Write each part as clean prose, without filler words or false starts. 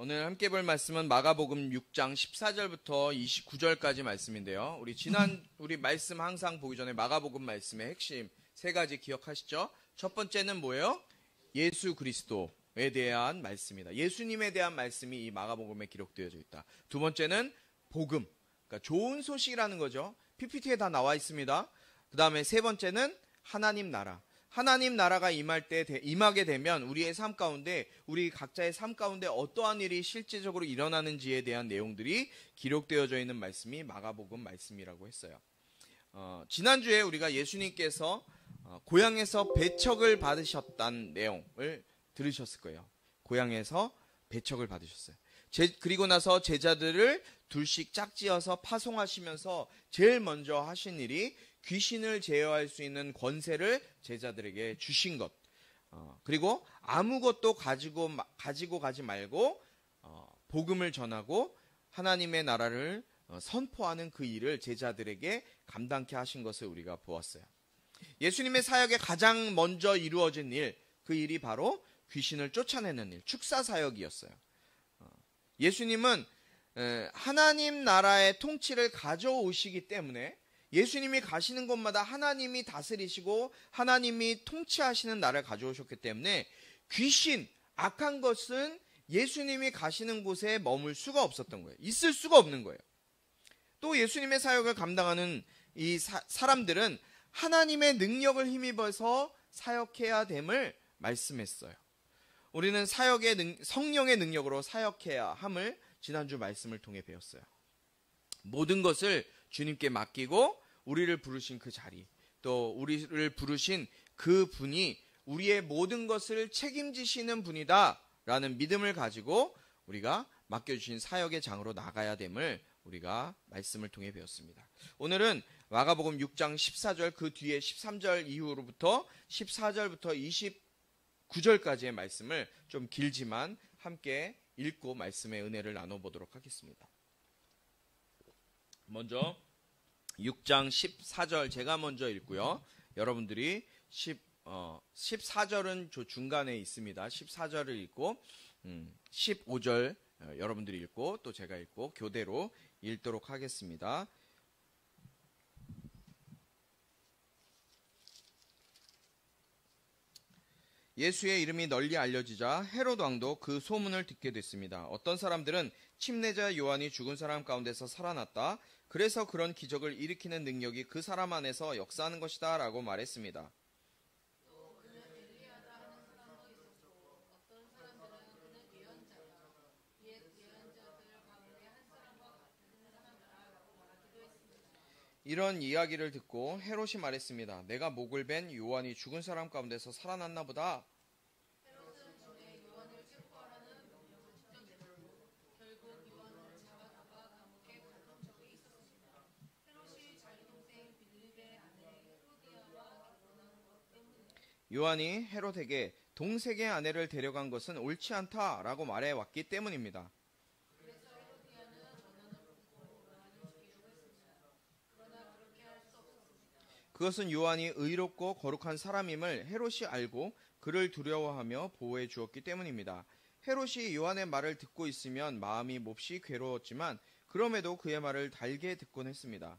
오늘 함께 볼 말씀은 마가복음 6장 14절부터 29절까지 말씀인데요. 우리 말씀 항상 보기 전에 마가복음 말씀의 핵심 세 가지 기억하시죠? 첫 번째는 뭐예요? 예수 그리스도에 대한 말씀이다. 예수님에 대한 말씀이 이 마가복음에 기록되어져 있다. 두 번째는 복음, 그러니까 좋은 소식이라는 거죠. PPT에 다 나와 있습니다. 그 다음에 세 번째는 하나님 나라. 하나님 나라가 임하게 되면 우리의 삶 가운데, 우리 각자의 삶 가운데 어떠한 일이 실제적으로 일어나는지에 대한 내용들이 기록되어져 있는 말씀이 마가복음 말씀이라고 했어요. 지난주에 우리가 예수님께서 고향에서 배척을 받으셨다는 내용을 들으셨을 거예요. 고향에서 배척을 받으셨어요. 그리고 나서 제자들을 둘씩 짝지어서 파송하시면서 제일 먼저 하신 일이 귀신을 제어할 수 있는 권세를 제자들에게 주신 것. 그리고 아무것도 가지고 가지 말고 복음을 전하고 하나님의 나라를 선포하는 그 일을 제자들에게 감당케 하신 것을 우리가 보았어요. 예수님의 사역에 가장 먼저 이루어진 일, 그 일이 바로 귀신을 쫓아내는 일, 축사 사역이었어요. 예수님은 하나님 나라의 통치를 가져오시기 때문에 예수님이 가시는 곳마다 하나님이 다스리시고 하나님이 통치하시는 나라를 가져오셨기 때문에 귀신, 악한 것은 예수님이 가시는 곳에 머물 수가 없었던 거예요. 있을 수가 없는 거예요. 또 예수님의 사역을 감당하는 이 사람들은 하나님의 능력을 힘입어서 사역해야 됨을 말씀했어요. 우리는 성령의 능력으로 사역해야 함을 지난주 말씀을 통해 배웠어요. 모든 것을 주님께 맡기고 우리를 부르신 그 자리, 또 우리를 부르신 그 분이 우리의 모든 것을 책임지시는 분이다 라는 믿음을 가지고 우리가 맡겨주신 사역의 장으로 나가야 됨을 우리가 말씀을 통해 배웠습니다. 오늘은 마가복음 6장 14절 그 뒤에 13절 이후로부터 14절부터 29절까지의 말씀을 좀 길지만 함께 읽고 말씀의 은혜를 나눠보도록 하겠습니다. 먼저 6장 14절 제가 먼저 읽고요. 여러분들이 14절은 저 중간에 있습니다. 14절을 읽고 15절 여러분들이 읽고 또 제가 읽고 교대로 읽도록 하겠습니다. 예수의 이름이 널리 알려지자 헤롯 왕도 그 소문을 듣게 됐습니다. 어떤 사람들은 침례자 요한이 죽은 사람 가운데서 살아났다. 그래서 그런 기적을 일으키는 능력이 그 사람 안에서 역사하는 것이다 라고 말했습니다. 이런 이야기를 듣고 헤롯이 말했습니다. 내가 목을 벤 요한이 죽은 사람 가운데서 살아났나 보다. 요한이 헤롯에게 동생의 아내를 데려간 것은 옳지 않다라고 말해왔기 때문입니다. 그것은 요한이 의롭고 거룩한 사람임을 헤롯이 알고 그를 두려워하며 보호해 주었기 때문입니다. 헤롯이 요한의 말을 듣고 있으면 마음이 몹시 괴로웠지만 그럼에도 그의 말을 달게 듣곤 했습니다.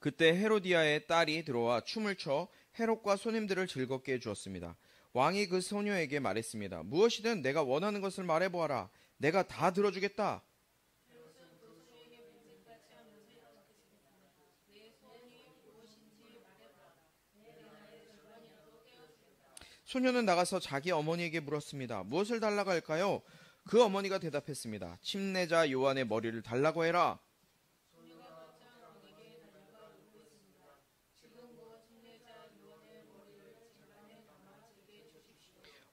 그때 헤로디아의 딸이 들어와 춤을 춰 헤롯과 손님들을 즐겁게 해주었습니다. 왕이 그 소녀에게 말했습니다. 무엇이든 내가 원하는 것을 말해보아라. 내가 다 들어주겠다. 소녀는 나가서 자기 어머니에게 물었습니다. 무엇을 달라고 할까요? 그 어머니가 대답했습니다. 침례자 요한의 머리를 달라고 해라.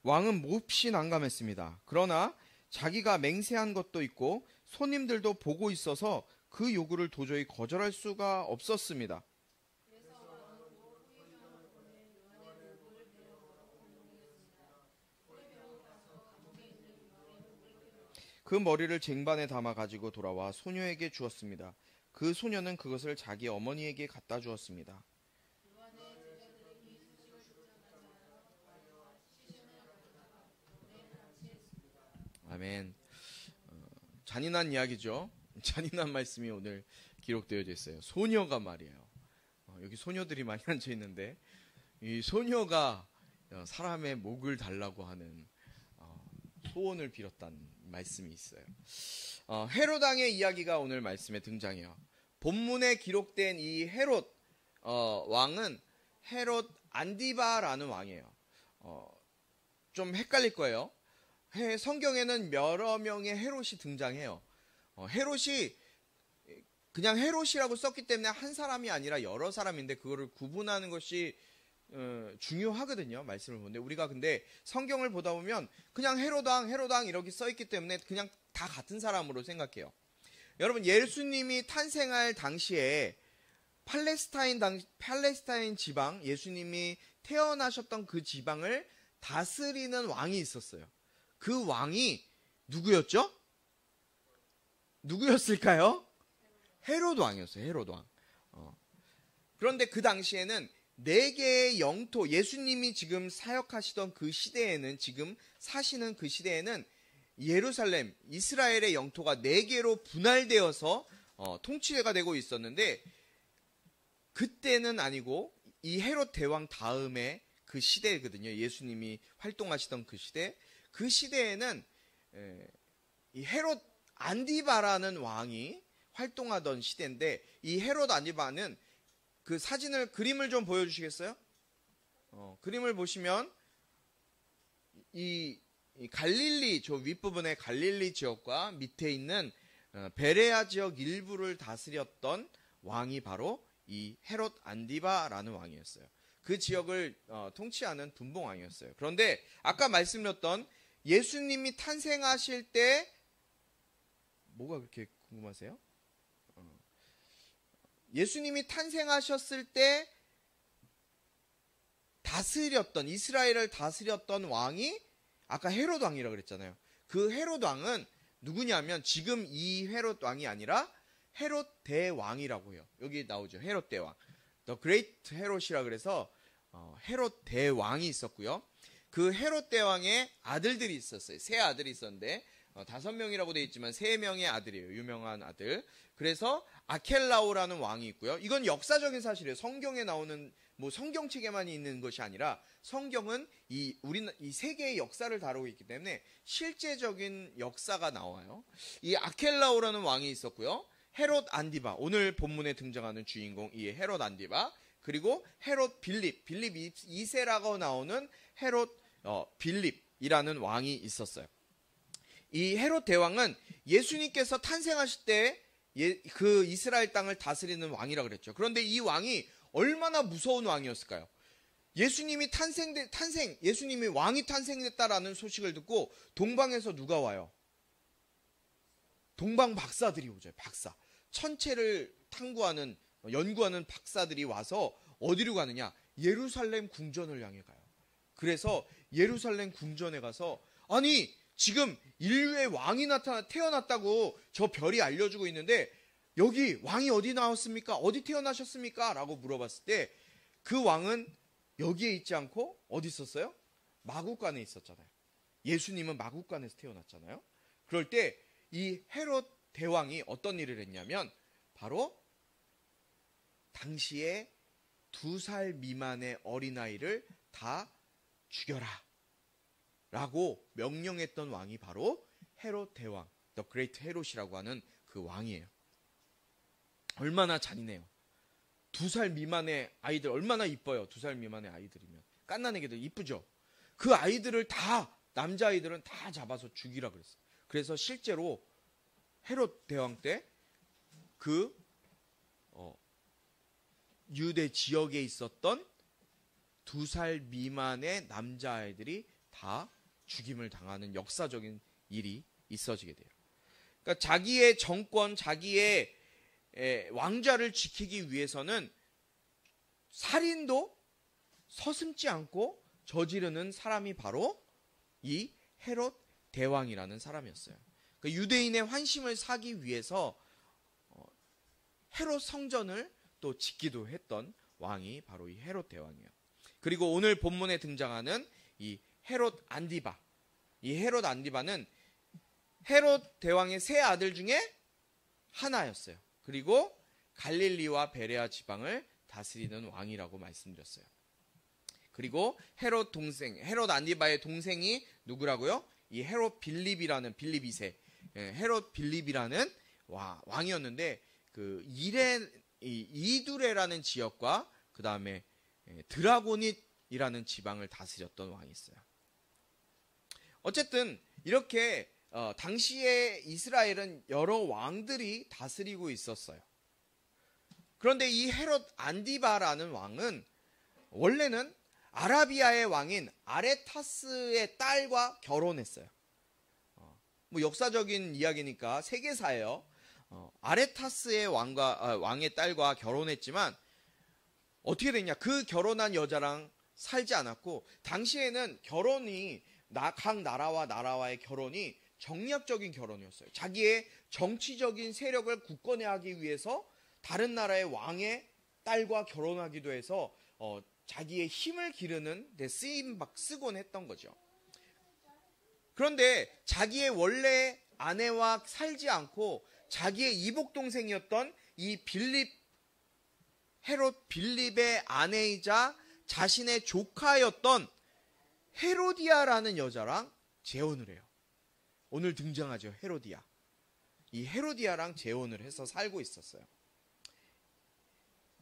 왕은 몹시 난감했습니다. 그러나 자기가 맹세한 것도 있고 손님들도 보고 있어서 그 요구를 도저히 거절할 수가 없었습니다. 그 머리를 쟁반에 담아 가지고 돌아와 소녀에게 주었습니다. 그 소녀는 그것을 자기 어머니에게 갖다 주었습니다. 아멘. 잔인한 이야기죠. 잔인한 말씀이 오늘 기록되어져 있어요. 소녀가 말이에요. 여기 소녀들이 많이 앉아 있는데 이 소녀가 사람의 목을 달라고 하는 소원을 빌었다는 말씀이 있어요. 헤롯 왕의 이야기가 오늘 말씀에 등장해요. 본문에 기록된 이 헤롯 왕은 헤롯 안디바라는 왕이에요. 좀 헷갈릴 거예요. 성경에는 여러 명의 헤롯이 등장해요. 헤롯이 그냥 헤롯이라고 썼기 때문에 한 사람이 아니라 여러 사람인데 그거를 구분하는 것이 중요하거든요. 말씀을 보는데 우리가 근데 성경을 보다 보면 그냥 헤롯 왕 이렇게 써있기 때문에 그냥 다 같은 사람으로 생각해요. 여러분 예수님이 탄생할 당시에 팔레스타인 지방, 예수님이 태어나셨던 그 지방을 다스리는 왕이 있었어요. 그 왕이 누구였죠? 누구였을까요? 헤롯 왕이었어요. 헤롯 왕. 그런데 그 당시에는 4개의 영토, 예수님이 지금 사역하시던 그 시대에는, 지금 사시는 그 시대에는 예루살렘, 이스라엘의 영토가 4개로 분할되어서 통치가 되고 있었는데, 그때는 아니고 이 헤롯 대왕 다음에 그 시대거든요. 예수님이 활동하시던 그 시대. 그 시대에는 이 헤롯 안디바라는 왕이 활동하던 시대인데, 이 헤롯 안디바는 그 그림을 좀 보여주시겠어요? 그림을 보시면 이 갈릴리, 저 윗부분의 갈릴리 지역과 밑에 있는 베레아 지역 일부를 다스렸던 왕이 바로 이 헤롯 안디바라는 왕이었어요. 그 지역을 통치하는 분봉왕이었어요. 그런데 아까 말씀드렸던 예수님이 탄생하실 때 뭐가 그렇게 궁금하세요? 예수님이 탄생하셨을 때 다스렸던, 이스라엘을 다스렸던 왕이 아까 헤롯 왕이라고 그랬잖아요. 그 헤롯 왕은 누구냐면 지금 이 헤롯 왕이 아니라 헤롯 대왕이라고 해요. 여기 나오죠. 헤롯 대왕. The Great 헤롯이라 그래서 헤롯 대왕이 있었고요. 그 헤롯 대왕의 아들들이 있었어요. 3아들이 있었는데 5명이라고 되어 있지만 3명의 아들이에요. 유명한 아들. 그래서 아켈라오라는 왕이 있고요. 이건 역사적인 사실이에요. 성경에 나오는 뭐 성경책에만 있는 것이 아니라 성경은 우리는 이 세계의 역사를 다루고 있기 때문에 실제적인 역사가 나와요. 이 아켈라오라는 왕이 있었고요. 헤롯 안디바, 오늘 본문에 등장하는 주인공 이 헤롯 안디바, 그리고 헤롯 빌립 2세라고 나오는 헤롯 빌립이라는 왕이 있었어요. 이 헤롯 대왕은 예수님께서 탄생하실 때 그 이스라엘 땅을 다스리는 왕이라고 그랬죠. 그런데 이 왕이 얼마나 무서운 왕이었을까요? 예수님이 예수님이 왕이 탄생됐다라는 소식을 듣고 동방에서 누가 와요? 동방 박사들이 오죠. 박사. 천체를 탐구하는, 연구하는 박사들이 와서 어디로 가느냐? 예루살렘 궁전을 향해 가요. 그래서 예루살렘 궁전에 가서 아니 지금 인류의 왕이 태어났다고 저 별이 알려주고 있는데 여기 왕이 어디 나왔습니까? 어디 태어나셨습니까? 라고 물어봤을 때 그 왕은 여기에 있지 않고 어디 있었어요? 마국간에 있었잖아요. 예수님은 마국간에서 태어났잖아요. 그럴 때 이 헤롯 대왕이 어떤 일을 했냐면 바로 당시에 2살 미만의 어린아이를 다 죽여라 라고 명령했던 왕이 바로 헤롯 대왕, The Great 헤롯이라고 하는 그 왕이에요. 얼마나 잔인해요. 2살 미만의 아이들 얼마나 이뻐요. 2살 미만의 아이들이면 갓난애기들 이쁘죠. 그 아이들을 다, 남자아이들은 다 잡아서 죽이라 그랬어요. 그래서 실제로 헤롯 대왕 때 그 유대 지역에 있었던 2살 미만의 남자아이들이 다 죽임을 당하는 역사적인 일이 있어지게 돼요. 그러니까 자기의 정권, 자기의 왕좌를 지키기 위해서는 살인도 서슴지 않고 저지르는 사람이 바로 이 헤롯 대왕이라는 사람이었어요. 그러니까 유대인의 환심을 사기 위해서 헤롯 성전을 또 짓기도 했던 왕이 바로 이 헤롯 대왕이에요. 그리고 오늘 본문에 등장하는 이 헤롯 안디바, 이 헤롯 안디바는 헤롯 대왕의 세 아들 중에 하나였어요. 그리고 갈릴리와 베레아 지방을 다스리는 왕이라고 말씀드렸어요. 그리고 헤롯 안디바의 동생이 누구라고요? 이 헤롯 빌립이라는 빌립 2세, 헤롯 빌립이라는 왕이었는데 그 이두레라는 지역과 그 다음에 드라고닛이라는 지방을 다스렸던 왕이 있어요. 어쨌든 이렇게 당시에 이스라엘은 여러 왕들이 다스리고 있었어요. 그런데 이 헤롯 안디바라는 왕은 원래는 아라비아의 왕인 아레타스의 딸과 결혼했어요. 뭐 역사적인 이야기니까 세계사예요. 아레타스의 왕의 딸과 결혼했지만 어떻게 됐냐? 그 결혼한 여자랑 살지 않았고, 당시에는 결혼이 각 나라와 나라와의 결혼이 정략적인 결혼이었어요. 자기의 정치적인 세력을 굳건해하기 위해서 다른 나라의 왕의 딸과 결혼하기도 해서 자기의 힘을 기르는 데 쓰곤 했던 거죠. 그런데 자기의 원래 아내와 살지 않고 자기의 이복 동생이었던 이 헤롯 빌립의 아내이자 자신의 조카였던 헤로디아라는 여자랑 재혼을 해요. 오늘 등장하죠, 헤로디아. 이 헤로디아랑 재혼을 해서 살고 있었어요.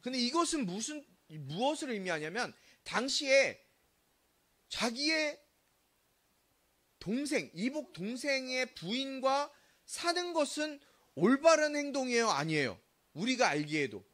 근데 이것은 무엇을 의미하냐면, 당시에 자기의 동생, 이복 동생의 부인과 사는 것은 올바른 행동이에요, 아니에요? 우리가 알기에도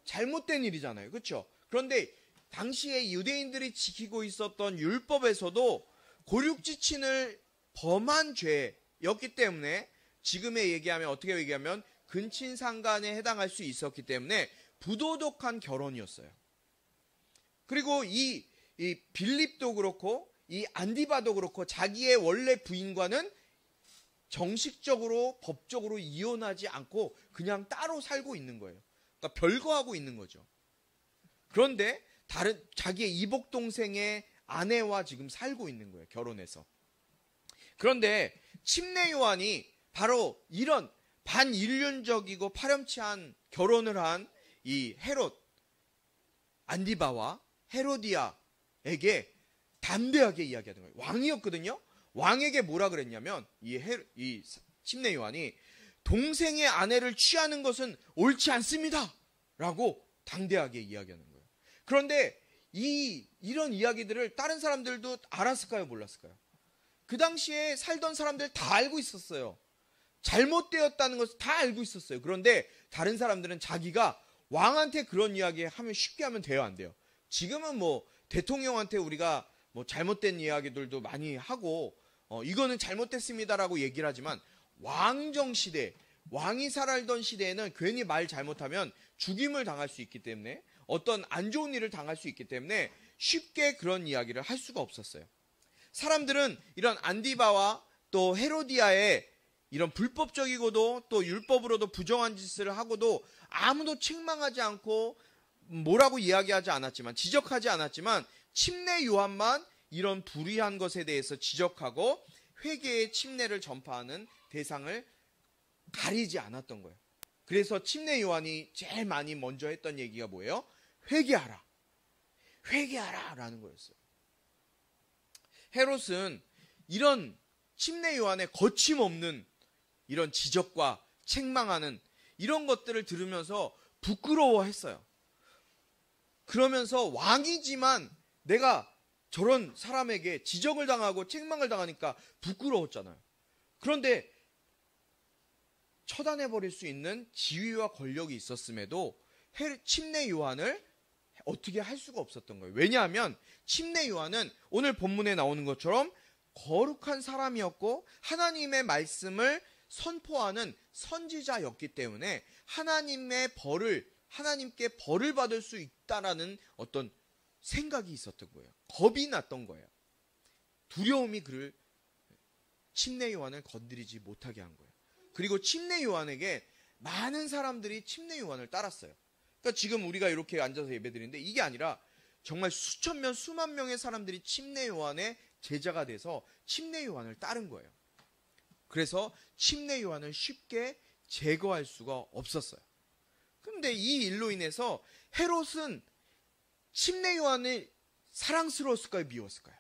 잘못된 일이잖아요, 그렇죠? 그런데 당시에 유대인들이 지키고 있었던 율법에서도 고륙지친을 범한 죄였기 때문에, 지금의 얘기하면 어떻게 얘기하면 근친상간에 해당할 수 있었기 때문에 부도덕한 결혼이었어요. 그리고 이 빌립도 그렇고 이 안디바도 그렇고 자기의 원래 부인과는 정식적으로 법적으로 이혼하지 않고 그냥 따로 살고 있는 거예요. 그러니까 별거하고 있는 거죠. 그런데 자기의 이복 동생의 아내와 지금 살고 있는 거예요, 결혼해서. 그런데 침례 요한이 바로 이런 반인륜적이고 파렴치한 결혼을 한 이 헤롯 안디바와 헤로디아에게 담대하게 이야기하는 거예요. 왕이었거든요. 왕에게 뭐라 그랬냐면, 이 침례 요한이 동생의 아내를 취하는 것은 옳지 않습니다 라고 당대하게 이야기하는 거예요. 그런데 이런 이야기들을 다른 사람들도 알았을까요, 몰랐을까요? 그 당시에 살던 사람들 다 알고 있었어요. 잘못되었다는 것을 다 알고 있었어요. 그런데 다른 사람들은 자기가 왕한테 그런 이야기 하면 쉽게 하면 돼요, 안 돼요? 지금은 뭐 대통령한테 우리가 뭐 잘못된 이야기들도 많이 하고 이거는 잘못됐습니다라고 얘기를 하지만, 왕정 시대, 왕이 살아있던 시대에는 괜히 말 잘못하면 죽임을 당할 수 있기 때문에, 어떤 안 좋은 일을 당할 수 있기 때문에 쉽게 그런 이야기를 할 수가 없었어요. 사람들은 이런 안디바와 또 헤로디아의 이런 불법적이고도 또 율법으로도 부정한 짓을 하고도 아무도 책망하지 않고 뭐라고 이야기하지 않았지만, 지적하지 않았지만, 침례 요한만 이런 불의한 것에 대해서 지적하고 회개의 침례를 전파하는 대상을 가리지 않았던 거예요. 그래서 침례 요한이 제일 많이 먼저 했던 얘기가 뭐예요? 회개하라. 회개하라 라는 거였어요. 헤롯은 이런 침례 요한의 거침없는 이런 지적과 책망하는 이런 것들을 들으면서 부끄러워했어요. 그러면서 왕이지만 내가 저런 사람에게 지적을 당하고 책망을 당하니까 부끄러웠잖아요. 그런데 처단해버릴 수 있는 지위와 권력이 있었음에도 침례 요한을 어떻게 할 수가 없었던 거예요. 왜냐하면 침례 요한은 오늘 본문에 나오는 것처럼 거룩한 사람이었고 하나님의 말씀을 선포하는 선지자였기 때문에 하나님께 벌을 받을 수 있다라는 어떤 생각이 있었던 거예요. 겁이 났던 거예요. 두려움이 그를 침례 요한을 건드리지 못하게 한 거예요. 그리고 침례 요한에게 많은 사람들이 침례 요한을 따랐어요. 그러니까 지금 우리가 이렇게 앉아서 예배드리는데 이게 아니라 정말 수천 명, 수만 명의 사람들이 침례 요한의 제자가 돼서 침례 요한을 따른 거예요. 그래서 침례 요한을 쉽게 제거할 수가 없었어요. 그런데 이 일로 인해서 헤롯은 침례 요한을 사랑스러웠을까요? 미웠을까요?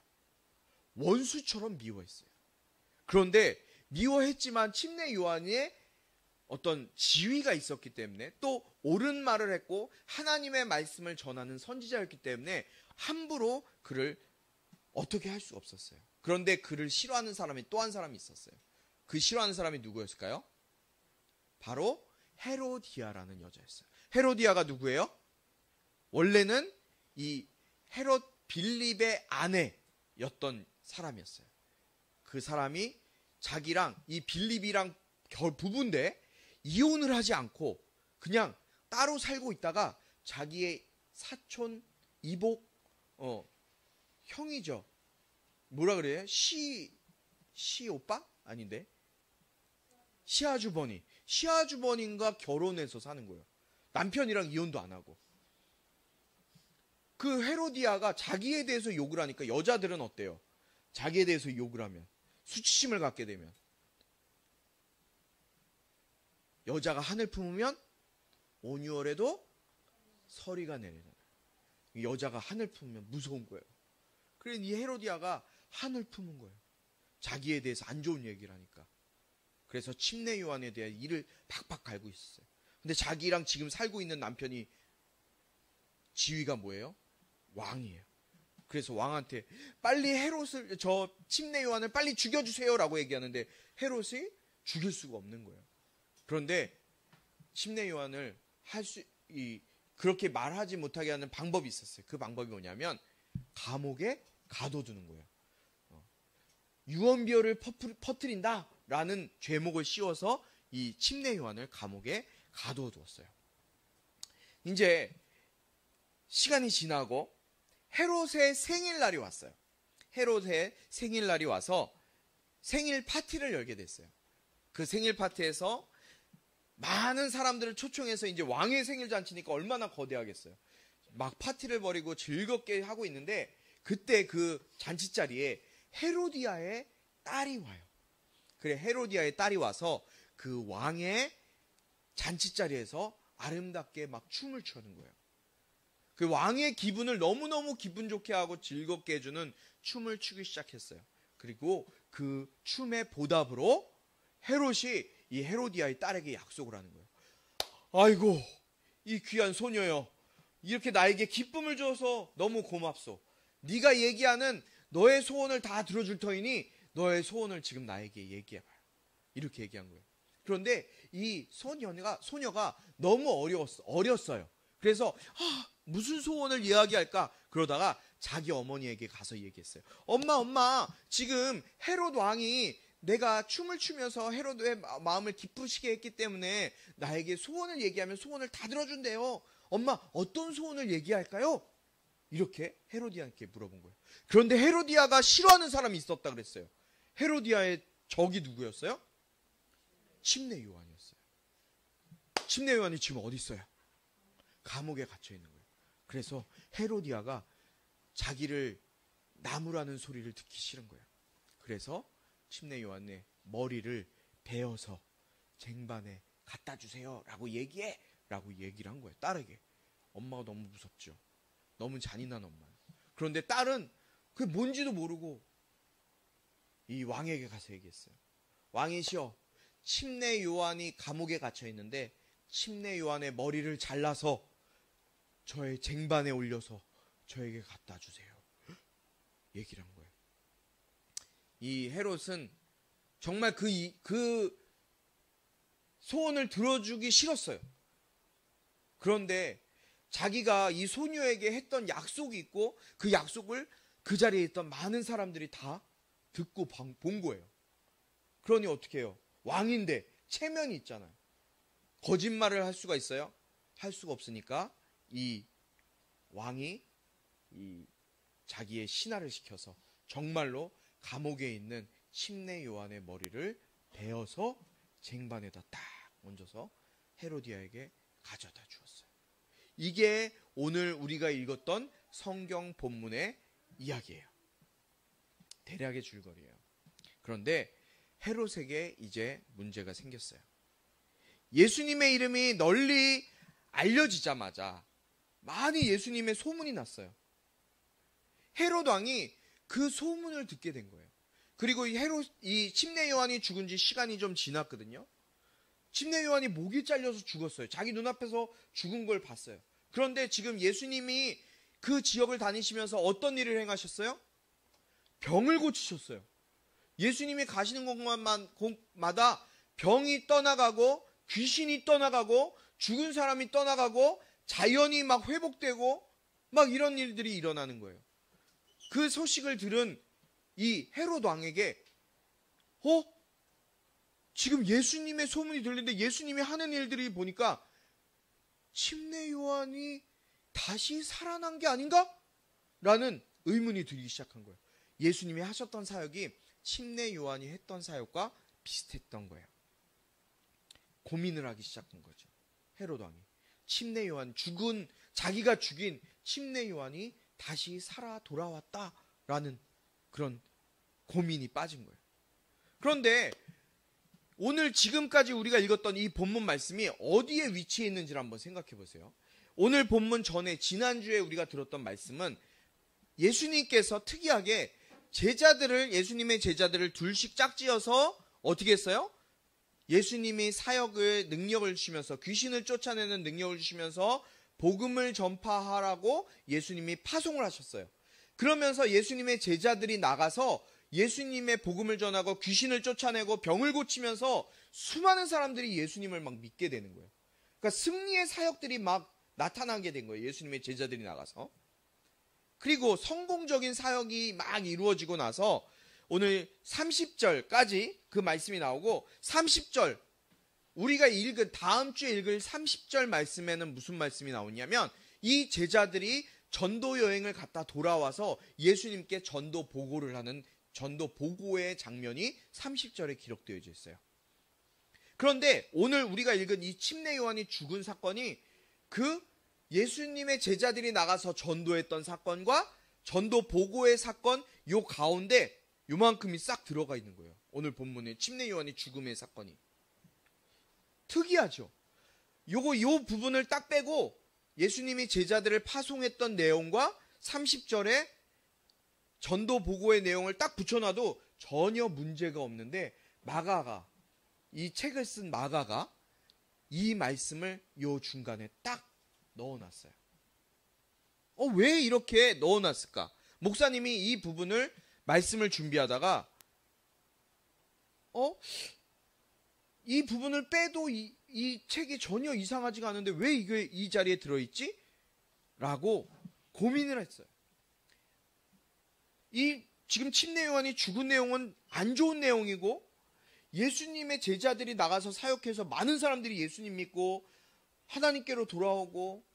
원수처럼 미워했어요. 그런데 미워했지만 침례 요한의 어떤 지위가 있었기 때문에 또 옳은 말을 했고 하나님의 말씀을 전하는 선지자였기 때문에 함부로 그를 어떻게 할 수가 없었어요. 그런데 그를 싫어하는 사람이 또 한 사람이 있었어요. 그 싫어하는 사람이 누구였을까요? 바로 헤로디아라는 여자였어요. 헤로디아가 누구예요? 원래는 이 헤롯 빌립의 아내였던 사람이었어요. 그 사람이 자기랑 이 빌립이랑 부부인데 이혼을 하지 않고 그냥 따로 살고 있다가 자기의 사촌, 이복, 형이죠. 뭐라 그래요? 시오빠? 아닌데? 시아주버님과 결혼해서 사는 거예요. 남편이랑 이혼도 안 하고. 그 헤로디아가 자기에 대해서 욕을 하니까 여자들은 어때요? 자기에 대해서 욕을 하면, 수치심을 갖게 되면, 여자가 한을 품으면 온유월에도 서리가 내리잖아요. 여자가 한을 품으면 무서운 거예요. 그래서 이 헤로디아가 한을 품은 거예요. 자기에 대해서 안 좋은 얘기를 하니까. 그래서 침례 요한에 대한 이를 팍팍 갈고 있었어요. 근데 자기랑 지금 살고 있는 남편이 지위가 뭐예요? 왕이에요. 그래서 왕한테 빨리 헤롯을, 저 침례 요한을 빨리 죽여주세요라고 얘기하는데 헤롯이 죽일 수가 없는 거예요. 그런데 침례 요한을 그렇게 말하지 못하게 하는 방법이 있었어요. 그 방법이 뭐냐면 감옥에 가둬두는 거예요. 유언비어를 퍼뜨린다라는 죄목을 씌워서 이 침례 요한을 감옥에 가둬두었어요. 이제 시간이 지나고 헤롯의 생일날이 왔어요. 헤롯의 생일날이 와서 생일 파티를 열게 됐어요. 그 생일 파티에서 많은 사람들을 초청해서 이제 왕의 생일 잔치니까 얼마나 거대하겠어요. 막 파티를 벌이고 즐겁게 하고 있는데 그때 그 잔치 자리에 헤로디아의 딸이 와요. 그래 헤로디아의 딸이 와서 그 왕의 잔치 자리에서 아름답게 막 춤을 추는 거예요. 그 왕의 기분을 너무너무 기분 좋게 하고 즐겁게 해주는 춤을 추기 시작했어요. 그리고 그 춤의 보답으로 헤롯이 이 헤로디아의 딸에게 약속을 하는 거예요. 아이고 이 귀한 소녀여, 이렇게 나에게 기쁨을 줘서 너무 고맙소. 네가 얘기하는 너의 소원을 다 들어줄 터이니 너의 소원을 지금 나에게 얘기해봐요. 이렇게 얘기한 거예요. 그런데 이 소녀가 너무 어렸어요. 그래서 무슨 소원을 이야기할까? 그러다가 자기 어머니에게 가서 얘기했어요. 엄마, 지금 헤롯 왕이 내가 춤을 추면서 헤롯의 마음을 기쁘시게 했기 때문에 나에게 소원을 얘기하면 소원을 다 들어준대요. 엄마, 어떤 소원을 얘기할까요? 이렇게 헤로디아에게 물어본 거예요. 그런데 헤로디아가 싫어하는 사람이 있었다 그랬어요. 헤로디아의 적이 누구였어요? 침례 요한이었어요. 침례 요한이 지금 어디 있어요? 감옥에 갇혀 있는 거예요. 그래서 헤로디아가 자기를 나무라는 소리를 듣기 싫은 거예요. 그래서 침례 요한의 머리를 베어서 쟁반에 갖다 주세요 라고 얘기를 한 거예요. 딸에게. 엄마가 너무 무섭죠. 너무 잔인한 엄마예요. 그런데 딸은 그게 뭔지도 모르고 이 왕에게 가서 얘기했어요. 왕이시여, 침례 요한이 감옥에 갇혀 있는데 침례 요한의 머리를 잘라서 저의 쟁반에 올려서 저에게 갖다 주세요. 얘기를 한 거예요. 이 헤롯은 정말 그 소원을 들어주기 싫었어요. 그런데 자기가 이 소녀에게 했던 약속이 있고 그 약속을 그 자리에 있던 많은 사람들이 다 듣고 본 거예요. 그러니 어떻게 해요? 왕인데 체면이 있잖아요. 거짓말을 할 수가 있어요? 할 수가 없으니까 이 왕이 이 자기의 신하를 시켜서 정말로 감옥에 있는 침례 요한의 머리를 베어서 쟁반에다 딱 얹어서 헤로디아에게 가져다 주었어요. 이게 오늘 우리가 읽었던 성경 본문의 이야기예요. 대략의 줄거리예요. 그런데 헤롯에게 이제 문제가 생겼어요. 예수님의 이름이 널리 알려지자마자 많이 예수님의 소문이 났어요. 헤롯 왕이 그 소문을 듣게 된 거예요. 그리고 이 침례 요한이 죽은 지 시간이 좀 지났거든요. 침례 요한이 목이 잘려서 죽었어요. 자기 눈앞에서 죽은 걸 봤어요. 그런데 지금 예수님이 그 지역을 다니시면서 어떤 일을 행하셨어요? 병을 고치셨어요. 예수님이 가시는 곳마다 병이 떠나가고 귀신이 떠나가고 죽은 사람이 떠나가고 자연이 막 회복되고 막 이런 일들이 일어나는 거예요. 그 소식을 들은 이 헤롯 왕에게 지금 예수님의 소문이 들리는데 예수님이 하는 일들이 보니까 침례 요한이 다시 살아난 게 아닌가? 라는 의문이 들기 시작한 거예요. 예수님이 하셨던 사역이 침례 요한이 했던 사역과 비슷했던 거예요. 고민을 하기 시작한 거죠. 헤롯 왕이. 침례 요한, 자기가 죽인 침례 요한이 다시 살아 돌아왔다라는 그런 고민이 빠진 거예요. 그런데 오늘 지금까지 우리가 읽었던 이 본문 말씀이 어디에 위치해 있는지를 한번 생각해 보세요. 오늘 본문 전에 지난주에 우리가 들었던 말씀은 예수님께서 특이하게 예수님의 제자들을 둘씩 짝지어서 어떻게 했어요? 예수님이 사역을 능력을 주시면서 귀신을 쫓아내는 능력을 주시면서 복음을 전파하라고 예수님이 파송을 하셨어요. 그러면서 예수님의 제자들이 나가서 예수님의 복음을 전하고 귀신을 쫓아내고 병을 고치면서 수많은 사람들이 예수님을 막 믿게 되는 거예요. 그러니까 승리의 사역들이 막 나타나게 된 거예요. 예수님의 제자들이 나가서. 그리고 성공적인 사역이 막 이루어지고 나서 오늘 30절까지 그 말씀이 나오고 30절 우리가 다음 주에 읽을 30절 말씀에는 무슨 말씀이 나오냐면 이 제자들이 전도 여행을 갔다 돌아와서 예수님께 전도 보고를 하는 전도 보고의 장면이 30절에 기록되어 있어요. 그런데 오늘 우리가 읽은 이 침례 요한이 죽은 사건이 그 예수님의 제자들이 나가서 전도했던 사건과 전도 보고의 사건 요 가운데 요만큼이 싹 들어가 있는 거예요. 오늘 본문에 침례 요한이 죽음의 사건이. 특이하죠. 요 부분을 딱 빼고 예수님이 제자들을 파송했던 내용과 30절에 전도 보고의 내용을 딱 붙여놔도 전혀 문제가 없는데 이 책을 쓴 마가가 이 말씀을 요 중간에 딱 넣어놨어요. 왜 이렇게 넣어놨을까? 목사님이 이 부분을 말씀을 준비하다가 이 부분을 빼도 이 책이 전혀 이상하지가 않은데 왜 이게 이 자리에 들어있지? 라고 고민을 했어요. 지금 침례 요한이 죽은 내용은 안 좋은 내용이고 예수님의 제자들이 나가서 사역해서 많은 사람들이 예수님 믿고 하나님께로 돌아오고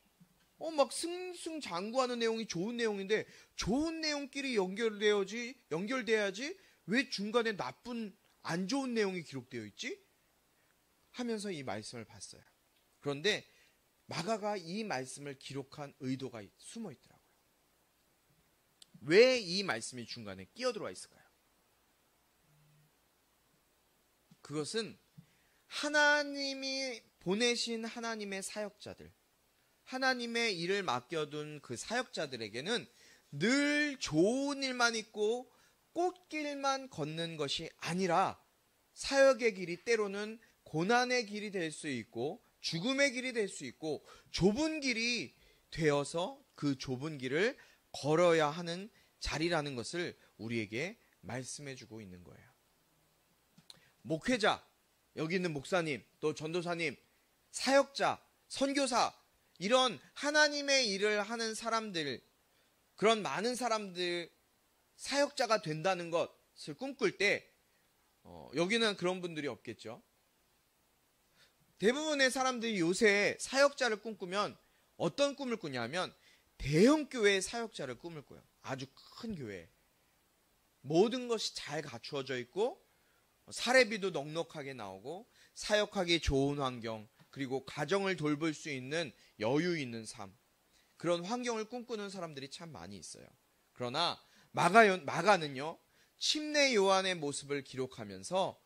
막 승승장구하는 내용이 좋은 내용인데 좋은 내용끼리 연결돼야지 왜 중간에 나쁜 안 좋은 내용이 기록되어 있지? 하면서 이 말씀을 봤어요. 그런데 마가가 이 말씀을 기록한 의도가 숨어 있더라고요. 왜 이 말씀이 중간에 끼어들어와 있을까요? 그것은 하나님이 보내신 하나님의 사역자들, 하나님의 일을 맡겨둔 그 사역자들에게는 늘 좋은 일만 있고 꽃길만 걷는 것이 아니라 사역의 길이 때로는 고난의 길이 될 수 있고 죽음의 길이 될 수 있고 좁은 길이 되어서 그 좁은 길을 걸어야 하는 자리라는 것을 우리에게 말씀해주고 있는 거예요. 목회자, 여기 있는 목사님, 또 전도사님, 사역자, 선교사, 이런 하나님의 일을 하는 사람들, 그런 많은 사람들 사역자가 된다는 것을 꿈꿀 때 여기는 그런 분들이 없겠죠. 대부분의 사람들이 요새 사역자를 꿈꾸면 어떤 꿈을 꾸냐면 대형 교회의 사역자를 꿈을 꿔요. 아주 큰 교회. 모든 것이 잘 갖추어져 있고 사례비도 넉넉하게 나오고 사역하기 좋은 환경, 그리고 가정을 돌볼 수 있는 여유 있는 삶, 그런 환경을 꿈꾸는 사람들이 참 많이 있어요. 그러나 마가는요, 침례 요한의 모습을 기록하면서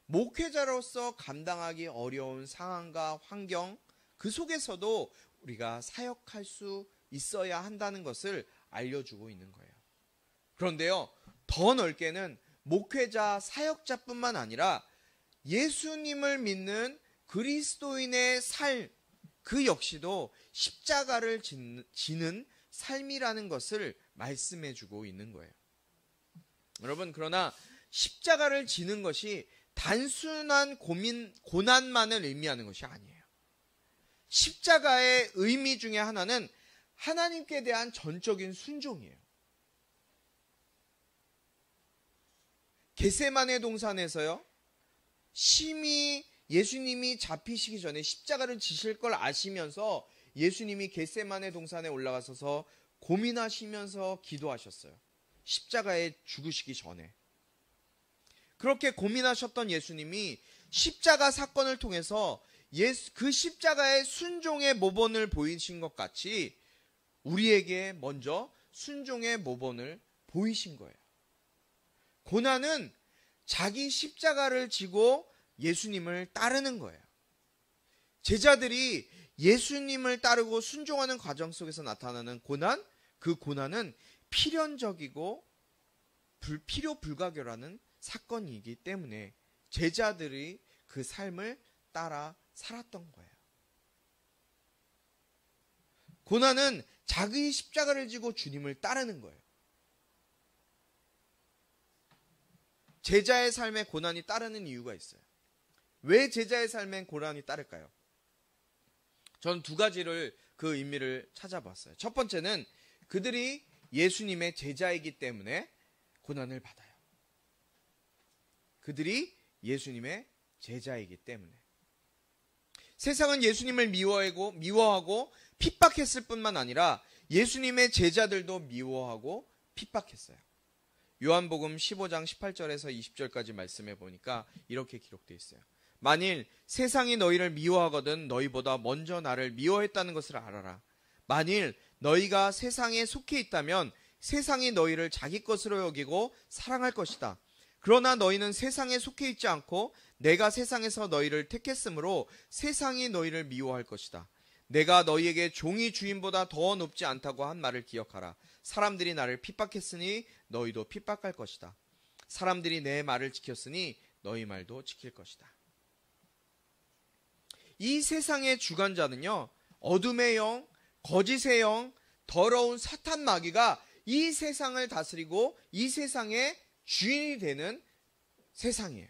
목회자로서 감당하기 어려운 상황과 환경, 그 속에서도 우리가 사역할 수 있어야 한다는 것을 알려주고 있는 거예요. 그런데요, 더 넓게는 목회자, 사역자뿐만 아니라 예수님을 믿는 그리스도인의 삶, 그 역시도 십자가를 지는 삶이라는 것을 말씀해 주고 있는 거예요. 여러분, 그러나 십자가를 지는 것이 단순한 고난만을 의미하는 것이 아니에요. 십자가의 의미 중에 하나는 하나님께 대한 전적인 순종이에요. 겟세마네 동산에서요, 심히 예수님이 잡히시기 전에 십자가를 지실 걸 아시면서 예수님이 겟세마네 동산에 올라가셔서 고민하시면서 기도하셨어요. 십자가에 죽으시기 전에. 그렇게 고민하셨던 예수님이 십자가 사건을 통해서 그 십자가의 순종의 모본을 보이신 것 같이 우리에게 먼저 순종의 모본을 보이신 거예요. 고난은 자기 십자가를 지고 예수님을 따르는 거예요. 제자들이 예수님을 따르고 순종하는 과정 속에서 나타나는 고난, 그 고난은 필연적이고 필요 불가결하는 사건이기 때문에 제자들이 그 삶을 따라 살았던 거예요. 고난은 자기 십자가를 지고 주님을 따르는 거예요. 제자의 삶에 고난이 따르는 이유가 있어요. 왜 제자의 삶엔 고난이 따를까요? 저는 두 가지를 그 의미를 찾아봤어요. 첫 번째는 그들이 예수님의 제자이기 때문에 고난을 받아요. 그들이 예수님의 제자이기 때문에. 세상은 예수님을 미워하고 핍박했을 뿐만 아니라 예수님의 제자들도 미워하고 핍박했어요. 요한복음 15장 18절에서 20절까지 말씀해 보니까 이렇게 기록되어 있어요. 만일 세상이 너희를 미워하거든 너희보다 먼저 나를 미워했다는 것을 알아라. 만일 너희가 세상에 속해 있다면 세상이 너희를 자기 것으로 여기고 사랑할 것이다. 그러나 너희는 세상에 속해 있지 않고 내가 세상에서 너희를 택했으므로 세상이 너희를 미워할 것이다. 내가 너희에게 종이 주인보다 더 높지 않다고 한 말을 기억하라. 사람들이 나를 핍박했으니 너희도 핍박할 것이다. 사람들이 내 말을 지켰으니 너희 말도 지킬 것이다. 이 세상의 주관자는요, 어둠의 영, 거짓의 영, 더러운 사탄 마귀가 이 세상을 다스리고 이 세상의 주인이 되는 세상이에요.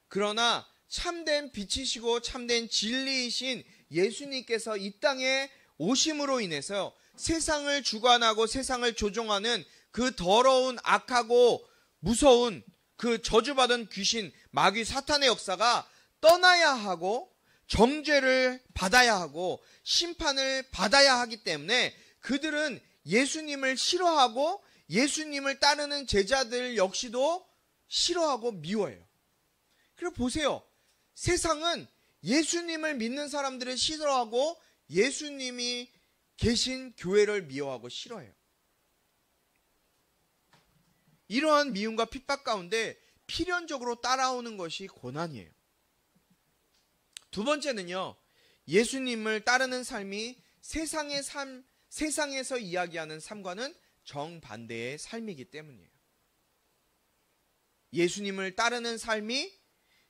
그러나 참된 빛이시고 참된 진리이신 예수님께서 이 땅에 오심으로 인해서 세상을 주관하고 세상을 조종하는 그 더러운 악하고 무서운 그 저주받은 귀신 마귀 사탄의 역사가 떠나야 하고 정죄를 받아야 하고 심판을 받아야 하기 때문에 그들은 예수님을 싫어하고 예수님을 따르는 제자들 역시도 싫어하고 미워해요. 그리고 보세요. 세상은 예수님을 믿는 사람들을 싫어하고 예수님이 계신 교회를 미워하고 싫어해요. 이러한 미움과 핍박 가운데 필연적으로 따라오는 것이 고난이에요. 두 번째는요, 예수님을 따르는 삶이 세상의 삶, 세상에서 이야기하는 삶과는 정반대의 삶이기 때문이에요. 예수님을 따르는 삶이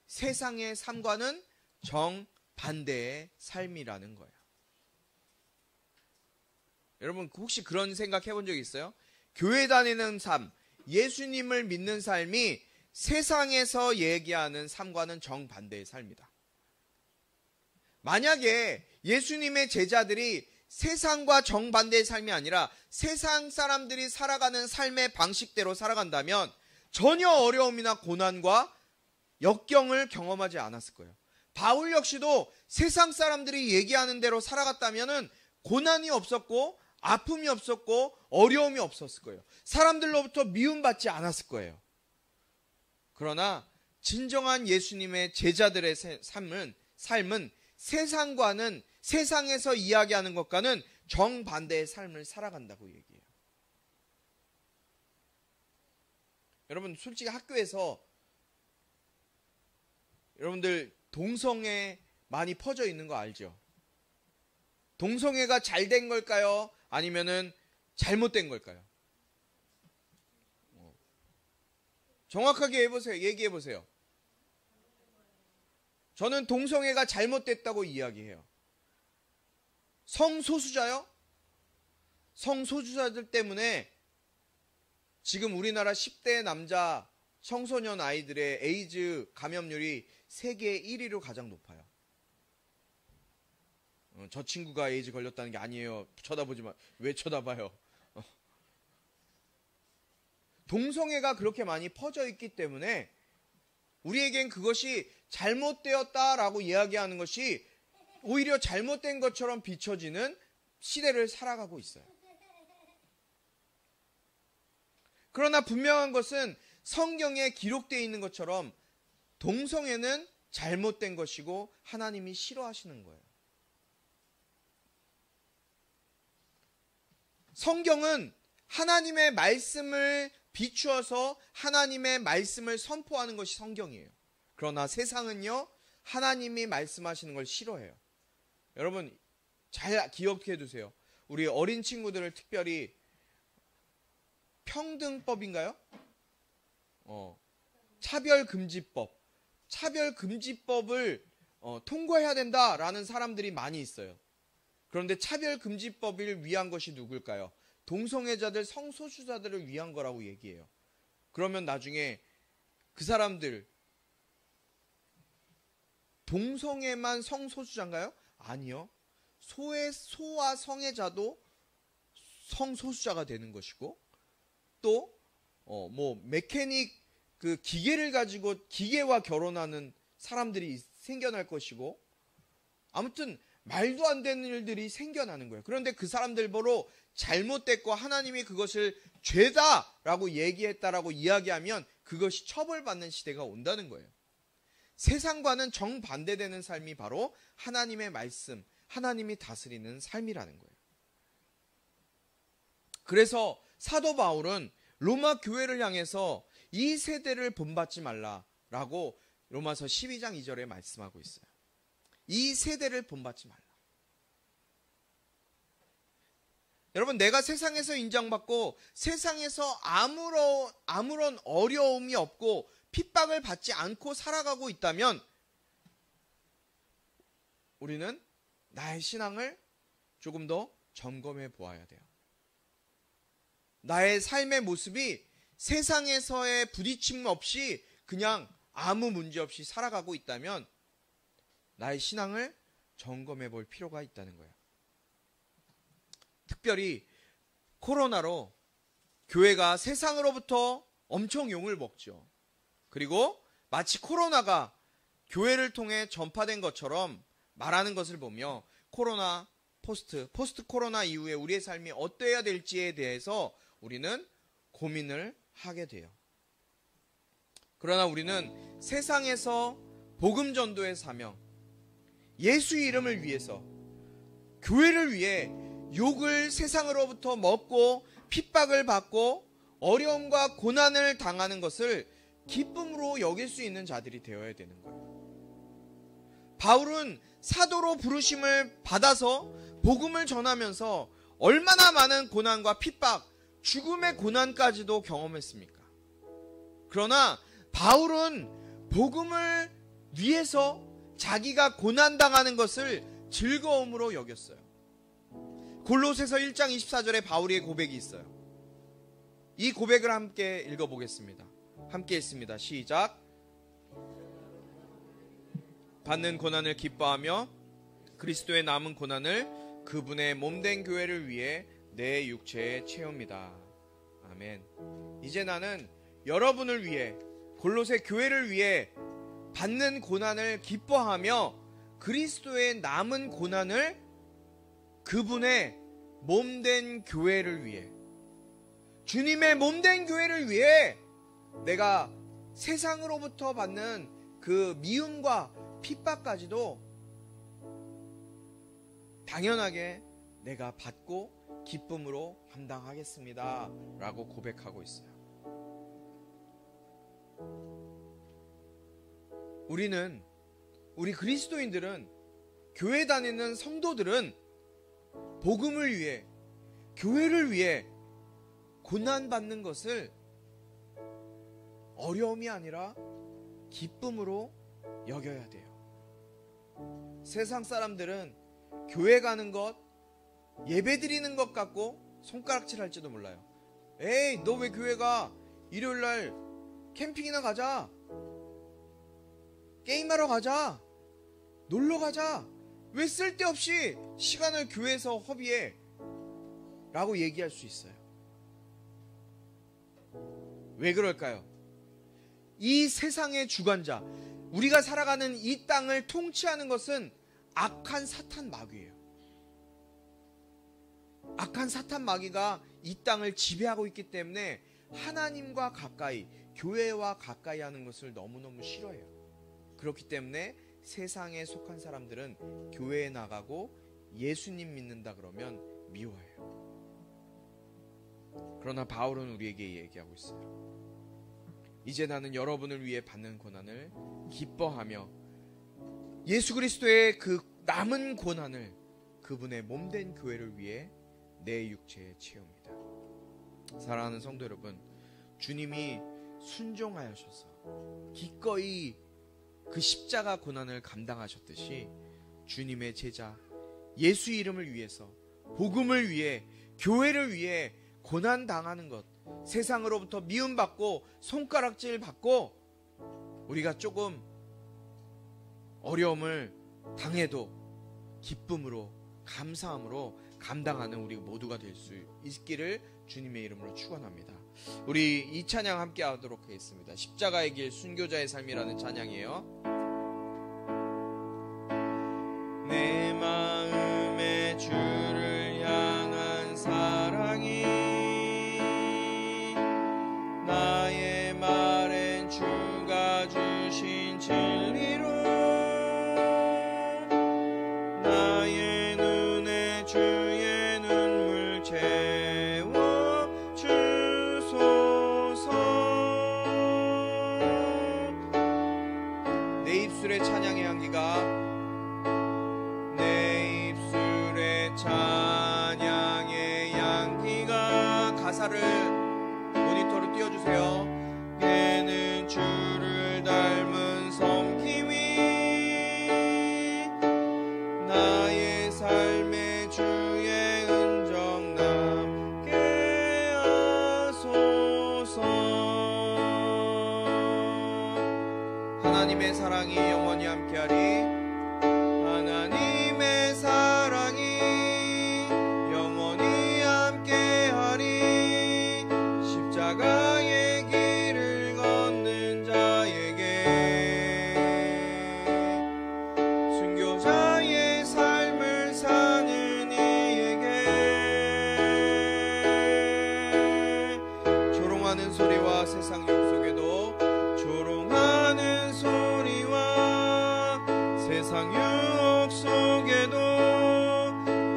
세상의 삶과는 정반대의 삶이라는 거예요. 여러분 혹시 그런 생각 해본 적 있어요? 교회 다니는 삶, 예수님을 믿는 삶이 세상에서 얘기하는 삶과는 정반대의 삶이다. 만약에 예수님의 제자들이 세상과 정반대의 삶이 아니라 세상 사람들이 살아가는 삶의 방식대로 살아간다면 전혀 어려움이나 고난과 역경을 경험하지 않았을 거예요. 바울 역시도 세상 사람들이 얘기하는 대로 살아갔다면 고난이 없었고 아픔이 없었고 어려움이 없었을 거예요. 사람들로부터 미움받지 않았을 거예요. 그러나 진정한 예수님의 제자들의 삶은 세상과는, 세상에서 이야기하는 것과는 정반대의 삶을 살아간다고 얘기해요. 여러분, 솔직히 학교에서 여러분들 동성애 많이 퍼져 있는 거 알죠? 동성애가 잘 된 걸까요? 아니면은 잘못된 걸까요? 정확하게 얘기해 보세요. 저는 동성애가 잘못됐다고 이야기해요. 성소수자요? 성소수자들 때문에 지금 우리나라 10대 남자 청소년 아이들의 에이즈 감염률이 세계 1위로 가장 높아요. 저 친구가 에이즈 걸렸다는 게 아니에요. 쳐다보지 마. 왜 쳐다봐요? 동성애가 그렇게 많이 퍼져 있기 때문에 우리에겐 그것이 잘못되었다라고 이야기하는 것이 오히려 잘못된 것처럼 비춰지는 시대를 살아가고 있어요. 그러나 분명한 것은 성경에 기록되어 있는 것처럼 동성애는 잘못된 것이고 하나님이 싫어하시는 거예요. 성경은 하나님의 말씀을 비추어서 하나님의 말씀을 선포하는 것이 성경이에요. 그러나 세상은요, 하나님이 말씀하시는 걸 싫어해요. 여러분 잘 기억해 두세요. 우리 어린 친구들을 특별히 평등법인가요? 차별금지법을 통과해야 된다라는 사람들이 많이 있어요. 그런데 차별금지법을 위한 것이 누굴까요? 동성애자들, 성소수자들을 위한 거라고 얘기해요. 그러면 나중에 그 사람들 동성애만 성소수자인가요? 아니요. 소와 성애자도 성소수자가 되는 것이고, 또 메케닉 그 기계를 가지고 기계와 결혼하는 사람들이 생겨날 것이고, 아무튼 말도 안 되는 일들이 생겨나는 거예요. 그런데 그 사람들 보러 잘못됐고 하나님이 그것을 죄다라고 얘기했다라고 이야기하면 그것이 처벌받는 시대가 온다는 거예요. 세상과는 정반대되는 삶이 바로 하나님의 말씀, 하나님이 다스리는 삶이라는 거예요. 그래서 사도 바울은 로마 교회를 향해서 이 세대를 본받지 말라라고 로마서 12장 2절에 말씀하고 있어요. 이 세대를 본받지 말라. 여러분, 내가 세상에서 인정받고 세상에서 아무런 어려움이 없고 핍박을 받지 않고 살아가고 있다면 우리는 나의 신앙을 조금 더 점검해 보아야 돼요. 나의 삶의 모습이 세상에서의 부딪힘 없이 그냥 아무 문제 없이 살아가고 있다면 나의 신앙을 점검해 볼 필요가 있다는 거예요. 특별히 코로나로 교회가 세상으로부터 엄청 욕을 먹죠. 그리고 마치 코로나가 교회를 통해 전파된 것처럼 말하는 것을 보며 코로나 포스트 코로나 이후에 우리의 삶이 어떠해야 될지에 대해서 우리는 고민을 하게 돼요. 그러나 우리는 세상에서 복음 전도의 사명, 예수의 이름을 위해서, 교회를 위해 욕을 세상으로부터 먹고 핍박을 받고 어려움과 고난을 당하는 것을 기쁨으로 여길 수 있는 자들이 되어야 되는 거예요. 바울은 사도로 부르심을 받아서 복음을 전하면서 얼마나 많은 고난과 핍박, 죽음의 고난까지도 경험했습니까? 그러나 바울은 복음을 위해서 자기가 고난당하는 것을 즐거움으로 여겼어요. 골로새서 1장 24절에 바울의 고백이 있어요. 이 고백을 함께 읽어보겠습니다. 함께 읽습니다. 시작. 받는 고난을 기뻐하며 그리스도의 남은 고난을 그분의 몸된 교회를 위해 내 육체에 채웁니다. 아멘. 이제 나는 여러분을 위해, 골로새 교회를 위해 받는 고난을 기뻐하며 그리스도의 남은 고난을 그분의 몸된 교회를 위해, 주님의 몸된 교회를 위해 내가 세상으로부터 받는 그 미움과 핍박까지도 당연하게 내가 받고 기쁨으로 감당하겠습니다 라고 고백하고 있어요. 우리 그리스도인들은, 교회 다니는 성도들은 복음을 위해, 교회를 위해 고난받는 것을 어려움이 아니라 기쁨으로 여겨야 돼요. 세상 사람들은 교회 가는 것, 예배 드리는 것 갖고 손가락질 할지도 몰라요. 에이, 너 왜 교회 가? 일요일날 캠핑이나 가자, 게임하러 가자, 놀러 가자, 왜 쓸데없이 시간을 교회에서 허비해? 라고 얘기할 수 있어요. 왜 그럴까요? 이 세상의 주관자, 우리가 살아가는 이 땅을 통치하는 것은 악한 사탄 마귀예요. 악한 사탄 마귀가 이 땅을 지배하고 있기 때문에 하나님과 가까이, 교회와 가까이 하는 것을 너무너무 싫어해요. 그렇기 때문에 세상에 속한 사람들은 교회에 나가고 예수님 믿는다 그러면 미워해요. 그러나 바울은 우리에게 얘기하고 있어요. 이제 나는 여러분을 위해 받는 고난을 기뻐하며 예수 그리스도의 그 남은 고난을 그분의 몸된 교회를 위해 내 육체에 채웁니다. 사랑하는 성도 여러분, 주님이 순종하셔서 기꺼이 그 십자가 고난을 감당하셨듯이 주님의 제자, 예수 이름을 위해서, 복음을 위해, 교회를 위해 고난당하는 것, 세상으로부터 미움받고 손가락질 받고 우리가 조금 어려움을 당해도 기쁨으로, 감사함으로 감당하는 우리 모두가 될 수 있기를 주님의 이름으로 축원합니다. 우리 이 찬양 함께 하도록 하겠습니다. 십자가의 길, 순교자의 삶이라는 찬양이에요. 내 마음에 주를 향한 사랑이 나의 말엔 주가 주신 진리로 나의 눈에 주의 눈물 채워 주소서. 내 입술의 찬양의 향기가, 내 입술의 찬양의 향기가, 가사를 모니터로 띄워주세요. 걔는 주를 닮은 섬김이 나의 삶의 주의 흔적 남게 하소서. 하나님의 사랑이 영원히 함께하리. 하나님의 사랑이 영원히 함께하리. 십자가의 길을 걷는 자에게, 순교자의 삶을 사는 이에게, 조롱하는 소리와 세상 욕 속에도, 조롱하는 소리와 세상 유혹 속에도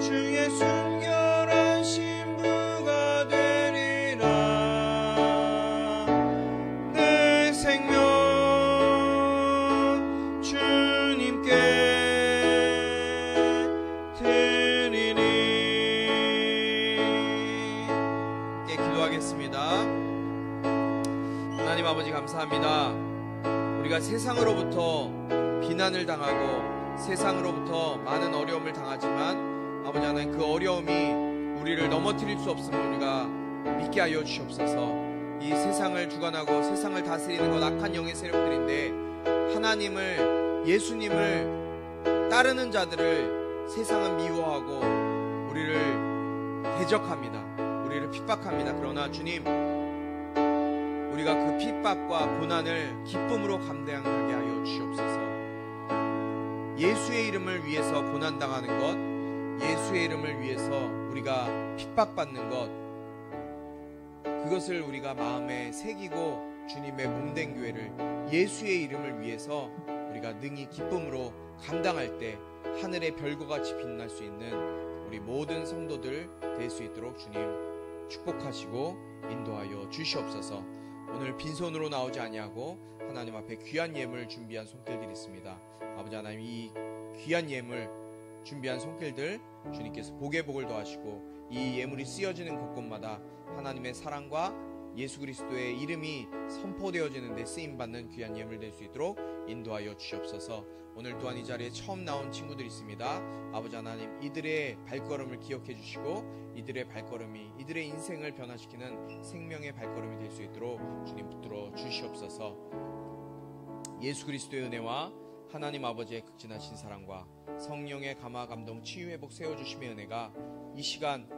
주의 순결한 신부가 되리라. 내 생명 주님께 드리리. 함께 기도하겠습니다. 하나님 아버지 감사합니다. 우리가 세상으로부터 비난을 당하고 세상으로부터 많은 어려움을 당하지만 아버지 하나님, 그 어려움이 우리를 넘어뜨릴 수 없음을 우리가 믿게 하여 주시옵소서. 이 세상을 주관하고 세상을 다스리는 것 악한 영의 세력들인데, 하나님을, 예수님을 따르는 자들을 세상은 미워하고 우리를 대적합니다. 우리를 핍박합니다. 그러나 주님, 우리가 그 핍박과 고난을 기쁨으로 감당하게 하여 주시옵소서. 예수의 이름을 위해서 고난당하는 것, 예수의 이름을 위해서 우리가 핍박받는 것, 그것을 우리가 마음에 새기고 주님의 몸된 교회를 예수의 이름을 위해서 우리가 능히 기쁨으로 감당할 때 하늘의 별과같이 빛날 수 있는 우리 모든 성도들 될 수 있도록 주님 축복하시고 인도하여 주시옵소서. 오늘 빈손으로 나오지 아니하고 하나님 앞에 귀한 예물 준비한 손길들이 있습니다. 아버지 하나님, 이 귀한 예물 준비한 손길들 주님께서 복의 복을 더하시고 이 예물이 쓰여지는 곳곳마다 하나님의 사랑과 예수 그리스도의 이름이 선포되어지는 데 쓰임받는 귀한 예물 될 수 있도록 인도하여 주시옵소서. 오늘 또한 이 자리에 처음 나온 친구들이 있습니다. 아버지 하나님, 이들의 발걸음을 기억해 주시고 이들의 발걸음이 이들의 인생을 변화시키는 생명의 발걸음이 될 수 있도록 주님 붙들어 주시옵소서. 예수 그리스도의 은혜와 하나님 아버지의 극진하신 사랑과 성령의 감화 감동 치유 회복 세워주심의 은혜가 이 시간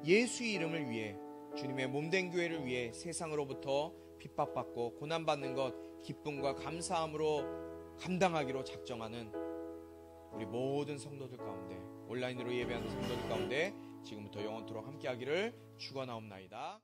예수의 이름을 위해 주님의 몸된 교회를 위해 세상으로부터 핍박받고 고난받는 것 기쁨과 감사함으로 감당하기로 작정하는 우리 모든 성도들 가운데, 온라인으로 예배하는 성도들 가운데 지금부터 영원토록 함께하기를 축원하옵나이다.